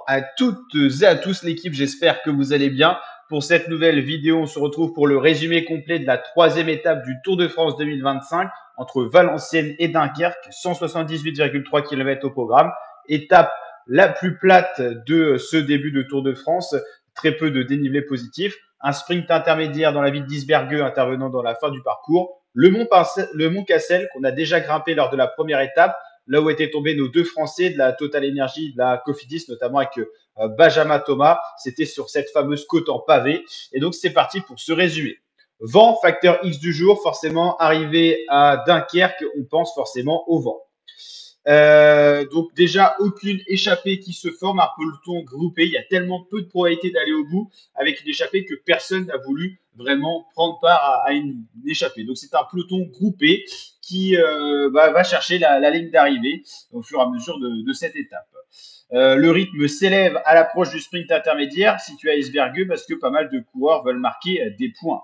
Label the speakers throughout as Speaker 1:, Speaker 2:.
Speaker 1: à toutes et à tous l'équipe, j'espère que vous allez bien. Pour cette nouvelle vidéo, on se retrouve pour le résumé complet de la troisième étape du Tour de France 2025 entre Valenciennes et Dunkerque, 178,3 km au programme. Étape la plus plate de ce début de Tour de France, très peu de dénivelé positif. Un sprint intermédiaire dans la ville d'Isbergueux intervenant dans la fin du parcours. Le mont Cassel qu'on a déjà grimpé lors de la première étape, là où étaient tombés nos deux Français de la Total Energy, de la Cofidis, notamment avec Benjamin Thomas. C'était sur cette fameuse côte en pavé. Et donc, c'est parti pour ce résumé. Vent, facteur X du jour, forcément, arrivé à Dunkerque, on pense forcément au vent. Donc déjà, aucune échappée qui se forme, un peloton groupé. Il y a tellement peu de probabilité d'aller au bout avec une échappée que personne n'a voulu vraiment prendre part à une échappée. Donc c'est un peloton groupé qui va chercher la ligne d'arrivée au fur et à mesure de cette étape. Le rythme s'élève à l'approche du sprint intermédiaire situé à Esbergueux parce que pas mal de coureurs veulent marquer des points.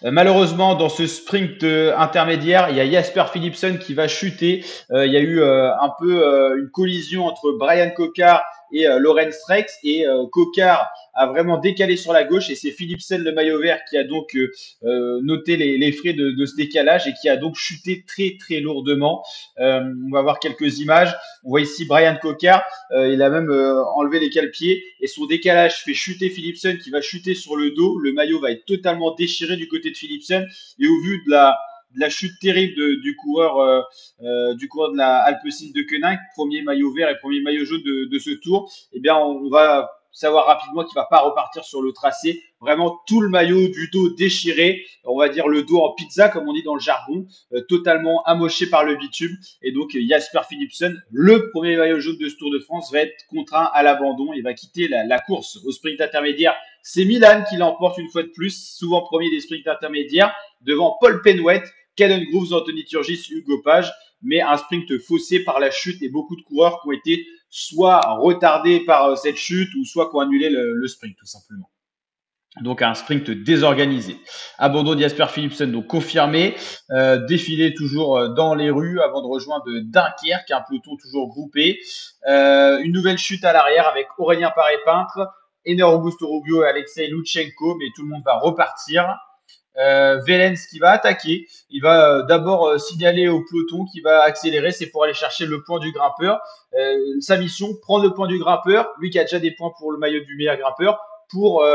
Speaker 1: Malheureusement, dans ce sprint intermédiaire, il y a Jasper Philipsen qui va chuter. Il y a eu un peu une collision entre Brian Cocard et Lorenz Rex. Et Cocard a vraiment décalé sur la gauche. Et c'est Philipsen, le maillot vert, qui a donc noté les frais de ce décalage et qui a donc chuté très très lourdement. On va voir quelques images. On voit ici Brian Cocard. Il a même enlevé les cale-pieds. Et son décalage fait chuter Philipsen qui va chuter sur le dos. Le maillot va être totalement déchiré du côté de Philipsen. Et au vu de la chute terrible du coureur de la Alpecin de Koenig, premier maillot vert et premier maillot jaune de ce tour, eh bien on va savoir rapidement qu'il va pas repartir sur le tracé. Vraiment tout le maillot du dos déchiré, on va dire le dos en pizza comme on dit dans le jargon, totalement amoché par le bitume. Et donc Jasper Philipsen, le premier maillot jaune de ce Tour de France, va être contraint à l'abandon et va quitter la course. Au sprint intermédiaire, c'est Milan qui l'emporte une fois de plus, souvent premier des sprints intermédiaires, devant Paul Penwet, Caden Groves, Anthony Turgis, Hugo Page, mais un sprint faussé par la chute et beaucoup de coureurs qui ont été soit retardés par cette chute ou soit qui ont annulé le sprint tout simplement. Donc un sprint désorganisé. Abandon de Jasper Philipsen donc confirmé, défilé toujours dans les rues avant de rejoindre Dunkerque, un peloton toujours groupé. Une nouvelle chute à l'arrière avec Aurélien Paré-Peintre, Enner Augusto Rubio et Alexei Lutsenko, mais tout le monde va repartir. Velens qui va attaquer, il va d'abord signaler au peloton qui va accélérer, c'est pour aller chercher le point du grimpeur. Sa mission, prendre le point du grimpeur, lui qui a déjà des points pour le maillot du meilleur grimpeur, pour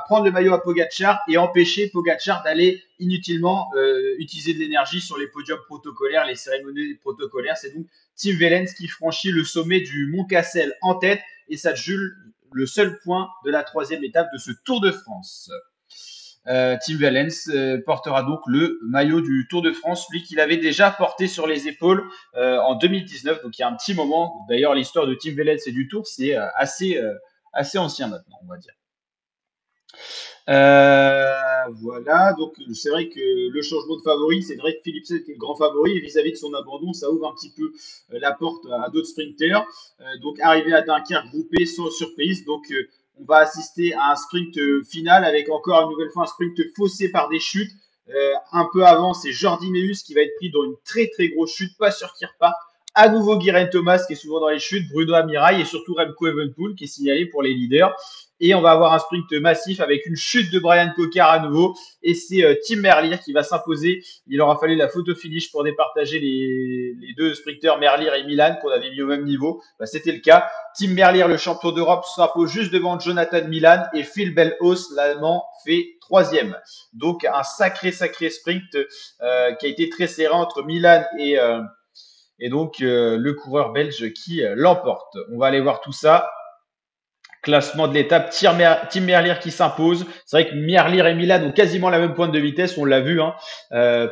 Speaker 1: prendre le maillot à Pogacar et empêcher Pogacar d'aller inutilement utiliser de l'énergie sur les podiums protocolaires, les cérémonies protocolaires. C'est donc Tim Wellens qui franchit le sommet du Mont Cassel en tête et s'adjule le seul point de la troisième étape de ce Tour de France. Tim Wellens portera donc le maillot du Tour de France, lui qu'il avait déjà porté sur les épaules en 2019, donc il y a un petit moment. D'ailleurs, l'histoire de Tim Wellens et du Tour, c'est assez ancien maintenant, on va dire. Voilà, donc c'est vrai que le changement de favori, c'est vrai que Philipsen était le grand favori et vis-à-vis de son abandon, ça ouvre un petit peu la porte à d'autres sprinters. Donc arrivé à Dunkerque groupé sans surprise, donc on va assister à un sprint final avec encore une nouvelle fois un sprint faussé par des chutes. Un peu avant, c'est Jordi Meus qui va être pris dans une très très grosse chute, pas sûr qu'il reparte. À nouveau Guérin Thomas qui est souvent dans les chutes, Bruno Amirail et surtout Remco Evenepoel qui est signalé pour les leaders. Et on va avoir un sprint massif avec une chute de Brian Cocard à nouveau. Et c'est Tim Merlier qui va s'imposer. Il aura fallu la photo finish pour départager les deux sprinteurs Merlier et Milan qu'on avait mis au même niveau. C'était le cas. Tim Merlier, le champion d'Europe, s'impose juste devant Jonathan Milan et Phil Bellhaus, l'Allemand, fait troisième. Donc un sacré sprint qui a été très serré entre Milan et donc le coureur belge qui l'emporte. On va aller voir tout ça. Classement de l'étape, Tim Merlier qui s'impose. C'est vrai que Merlier et Milan ont quasiment la même pointe de vitesse, on l'a vu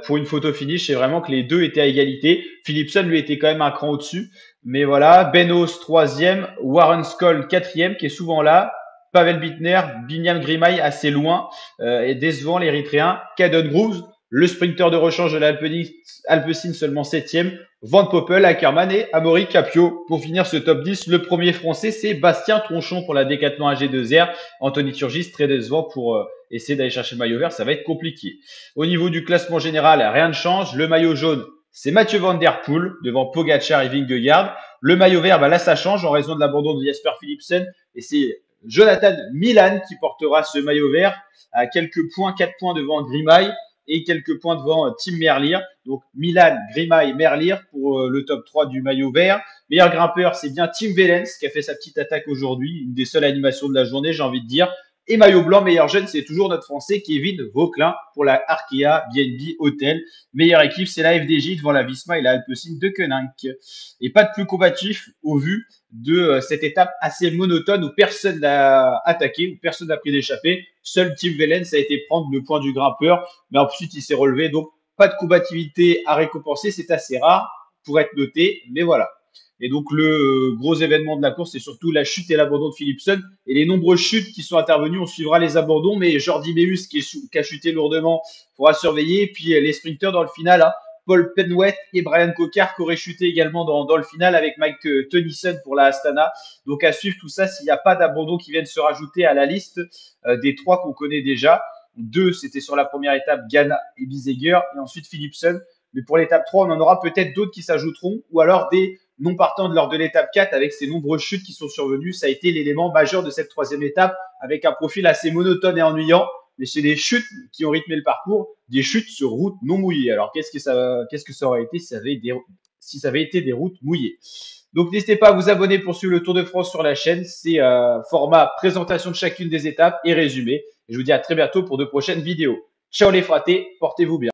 Speaker 1: pour une photo finish. C'est vraiment que les deux étaient à égalité. Philipsen lui était quand même un cran au-dessus. Mais voilà, Benhaus troisième, Warren Skoll quatrième qui est souvent là. Pavel Bittner, Binyam Grimay assez loin et décevant l'Érythréen. Caden Groves, le sprinter de rechange de l'Alpecin seulement 7e, Van Poppel, Ackermann et Amaury Capio. Pour finir ce top 10, le premier français, c'est Bastien Tronchon pour la Décathlon AG2R. Anthony Turgis, très décevant pour essayer d'aller chercher le maillot vert, ça va être compliqué. Au niveau du classement général, rien ne change. Le maillot jaune c'est Mathieu Van Der Poel devant Pogacar et Vingegaard. Le maillot vert, bah là ça change en raison de l'abandon de Jasper Philipsen et c'est Jonathan Milan qui portera ce maillot vert à quelques points, 4 points devant Grimaille et quelques points devant Tim Merlier. Donc Milan, Grimaille, Merlier pour le top 3 du maillot vert. Meilleur grimpeur, c'est bien Tim Wellens qui a fait sa petite attaque aujourd'hui, une des seules animations de la journée, j'ai envie de dire. Et maillot blanc, meilleur jeune, c'est toujours notre Français Kevin Vauquelin pour la Arkea BNB Hotel. Meilleure équipe, c'est la FDJ devant la Visma et la Alpecin de Koenig. Et pas de plus combatif au vu de cette étape assez monotone où personne n'a attaqué, où personne n'a pris d'échappée. Seul Tim Wellens a été prendre le point du grimpeur, mais ensuite il s'est relevé. Donc pas de combativité à récompenser, c'est assez rare pour être noté, mais voilà. Et donc le gros événement de la course, c'est surtout la chute et l'abandon de Philipsen. Et les nombreuses chutes qui sont intervenues, on suivra les abandons, mais Jordi Meus qui a chuté lourdement pourra surveiller. Et puis les sprinteurs dans le final, hein, Paul Penwet et Brian Cocard qui auraient chuté également dans le final avec Mike Tennyson pour la Astana. Donc à suivre tout ça s'il n'y a pas d'abandon qui viennent se rajouter à la liste des 3 qu'on connaît déjà. 2, c'était sur la première étape, Ghana et Biseguer, et ensuite Philipsen. Mais pour l'étape 3, on en aura peut-être d'autres qui s'ajouteront, ou alors des non partants lors de l'étape 4 avec ces nombreuses chutes qui sont survenues. Ça a été l'élément majeur de cette 3e étape avec un profil assez monotone et ennuyant. Mais c'est des chutes qui ont rythmé le parcours, des chutes sur route non mouillée. Alors qu'est-ce que ça aurait été si ça avait été des routes mouillées? Donc n'hésitez pas à vous abonner pour suivre le Tour de France sur la chaîne. C'est format présentation de chacune des étapes et résumé. Et je vous dis à très bientôt pour de prochaines vidéos. Ciao les fratés, portez-vous bien.